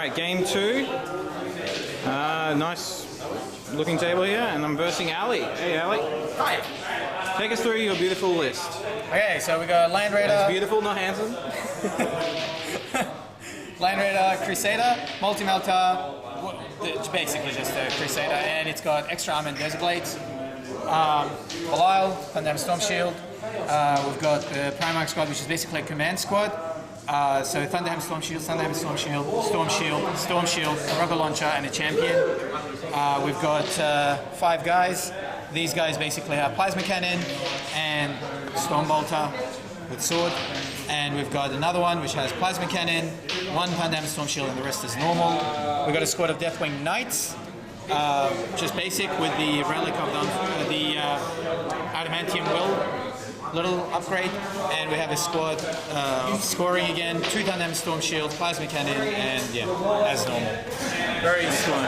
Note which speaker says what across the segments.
Speaker 1: Alright, game 2. Nice looking table here, and I'm versing Ali. Hey Ali.
Speaker 2: Hi.
Speaker 1: Take us through your beautiful list.
Speaker 2: Okay, so we got Land Raider.
Speaker 1: It's beautiful, not handsome.
Speaker 2: Land Raider, Crusader, Multi-Melter. It's basically just a Crusader, and it's got extra armor and Desert Blades. Belial, Godhammer Storm Shield. We've got the Primarch squad, which is basically a command squad. So Thunderhammer Storm Shield, Thunderhammer Storm Shield, Storm Shield, Storm Shield, a Rocket Launcher, and a Champion. We've got 5 guys. These guys basically have Plasma Cannon and Storm Bolter with Sword. And we've got another one which has Plasma Cannon, 1 Thunderhammer Storm Shield, and the rest is normal. We've got a squad of Deathwing Knights. Just basic with the relic of the Adamantium Will little upgrade, and we have a squad of scoring again, 2 Godhammer Storm Shields, Plasma Cannon, and yeah, as normal. Very strong.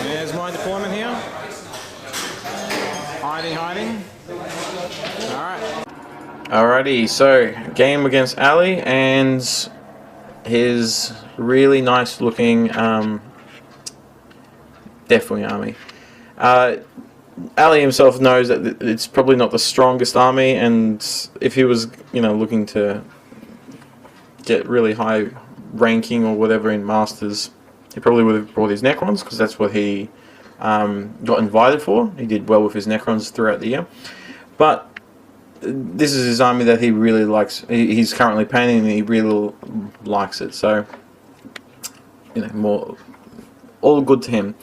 Speaker 1: There's my deployment here. Hiding. Alright. Alrighty, so game against Ali and his really nice looking Deathwing army. Ali himself knows that it's probably not the strongest army, and if he was, looking to get really high ranking or whatever in Masters, he probably would have brought his Necrons, because that's what he got invited for. He did well with his Necrons throughout the year. But this is his army that he really likes. He's currently painting, and he really likes it. So, all good to him.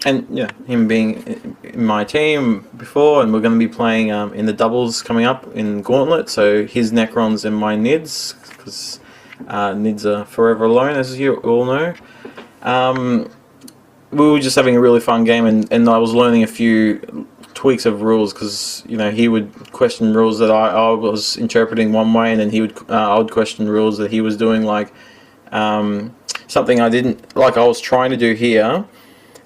Speaker 1: And yeah, him being in my team before, and we're going to be playing in the doubles coming up in Gauntlet. So his Necrons and my Nids, because Nids are forever alone, as you all know. We were just having a really fun game, and I was learning a few tweaks of rules, because he would question rules that I was interpreting one way, and then I would question rules that he was doing, like something I didn't like. I was trying to do here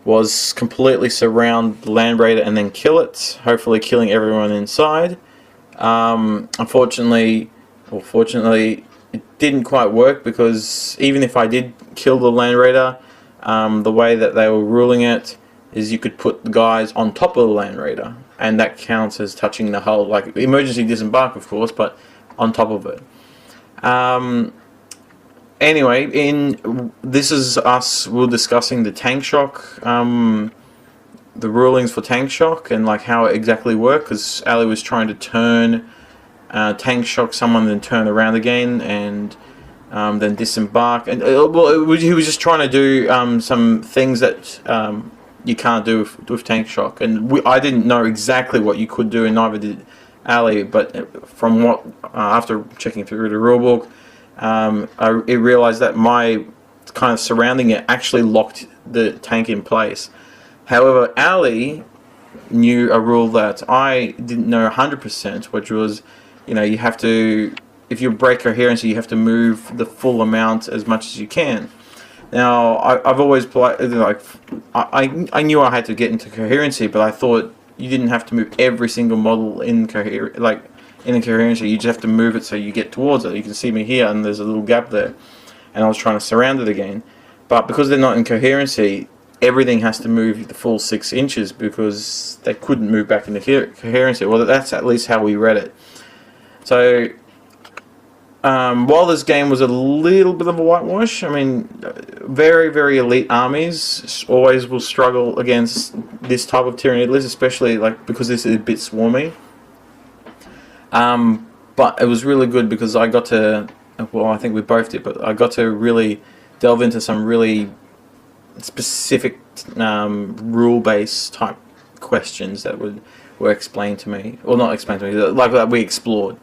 Speaker 1: was completely surround the Land Raider and then kill it, hopefully killing everyone inside. Unfortunately, or fortunately, it didn't quite work, because even if I did kill the Land Raider, the way that they were ruling it is you could put the guys on top of the Land Raider, and that counts as touching the hull, like emergency disembark, of course, but on top of it. Anyway, this is us. We're discussing the tank shock, the rulings for tank shock, and like how it exactly worked. Because Ali was trying to turn tank shock someone, then turn around again, and then disembark. And he was just trying to do some things that you can't do with tank shock. And I didn't know exactly what you could do, and neither did Ali. But from what after checking through the rulebook, I realized that my kind of surrounding it actually locked the tank in place. However, Ali knew a rule that I didn't know 100%, which was, you have to, if you break coherency, you have to move the full amount as much as you can. Now, I've always played, I knew I had to get into coherency, but I thought you didn't have to move every single model in in a coherency. You just have to move it so you get towards it. You can see me here, and there's a little gap there, and I was trying to surround it again, but because they're not in coherency, everything has to move the full 6 inches, because they couldn't move back into coherency. Well, that's at least how we read it. So while this game was a little bit of a whitewash, I mean, very, very elite armies always will struggle against this type of Tyranid list, especially because this is a bit swarmy. But it was really good, because I got to, well, I think we both did, but I got to really delve into some really specific rule-based type questions that were explained to me, or not explained to me, like that we explored.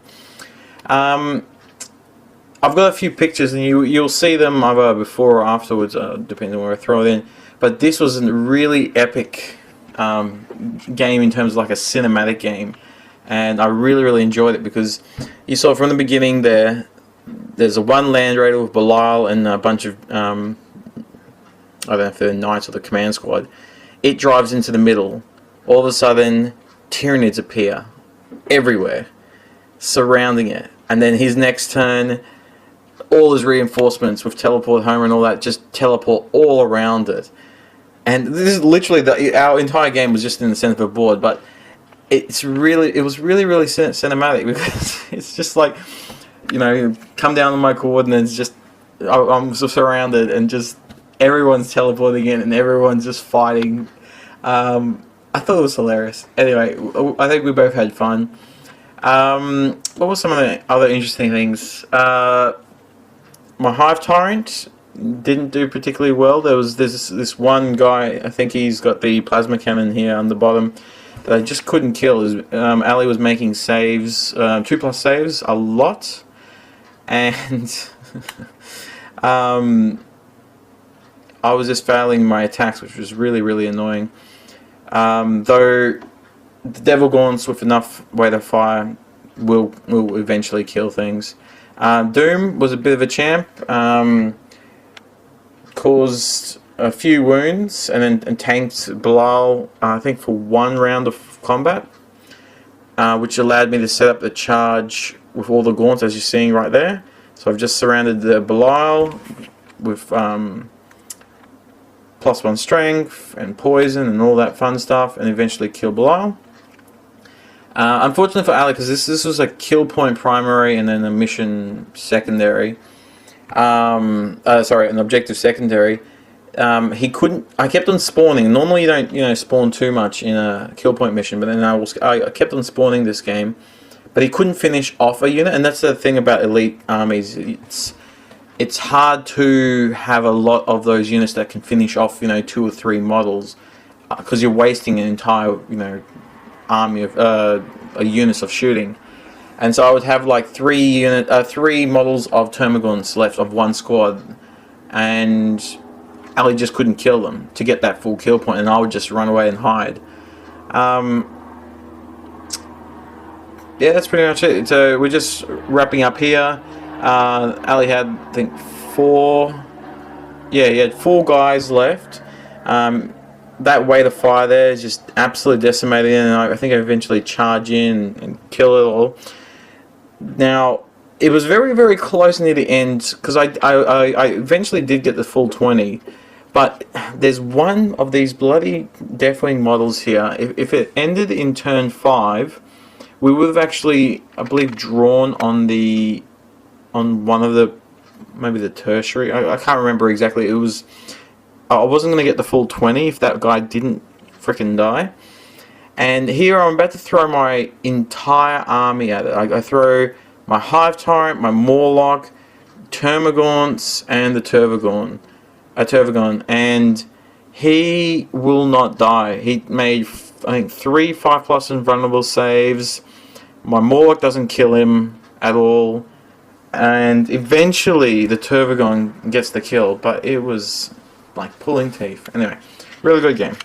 Speaker 1: I've got a few pictures, and you'll see them either before or afterwards, depending on where I throw it in. But this was a really epic game in terms of like a cinematic game. And I really, really enjoyed it, because you saw from the beginning there's a 1 Land Raider with Belial and a bunch of, I don't know if they're Knights or the command squad. It drives into the middle. All of a sudden, Tyranids appear everywhere, surrounding it. And then his next turn, all his reinforcements with teleport home and all that just teleport all around it. And this is literally our entire game was just in the center of a board, but it was really cinematic because it's just like, you know, come down on my coordinates, just I'm surrounded and just everyone's teleporting in and everyone's just fighting. I thought it was hilarious. Anyway, I think we both had fun. What were some of the other interesting things? My Hive Tyrant didn't do particularly well. There's this one guy, I think he's got the plasma cannon here on the bottom, that I just couldn't kill. Ali was making saves, 2+ saves, a lot, and I was just failing my attacks, which was really annoying. Though the Devil Gaunts with enough weight of fire will eventually kill things. Doom was a bit of a champ. Caused a few wounds and tanked Belial, I think, for 1 round of combat, which allowed me to set up the charge with all the Gaunts as you're seeing right there. So I've just surrounded the Belial with +1 strength and poison and all that fun stuff, and eventually kill Belial. Unfortunately for Ali, because this was a kill point primary and then a mission secondary. Sorry, an objective secondary. He couldn't. I kept on spawning. Normally, you don't, spawn too much in a kill point mission, but then I kept on spawning this game. But he couldn't finish off a unit, and that's the thing about elite armies. It's hard to have a lot of those units that can finish off, 2 or 3 models, because you're wasting an entire, army of units of shooting. And so I would have like 3 models of Termagants left of 1 squad, and Ali just couldn't kill them to get that full kill point, and I would just run away and hide. Yeah, that's pretty much it. So we're just wrapping up here. Ali had, I think, 4. Yeah, he had 4 guys left. That weight of fire there is just absolutely decimated, and I think I eventually charge in and kill it all. Now, it was very close near the end, because I eventually did get the full 20, but there's one of these bloody Deathwing models here. If it ended in turn 5, we would have actually, I believe, drawn on one of the, maybe the tertiary, I can't remember exactly. It was, I wasn't going to get the full 20 if that guy didn't frickin' die. And here I'm about to throw my entire army at it. I throw my Hive Tyrant, my Morlock, Termagants, and the Tervagon, and he will not die. He made, I think, 3 5+ invulnerable saves. My Morlock doesn't kill him at all, and eventually the Tervagon gets the kill, but it was like pulling teeth. Anyway, really good game.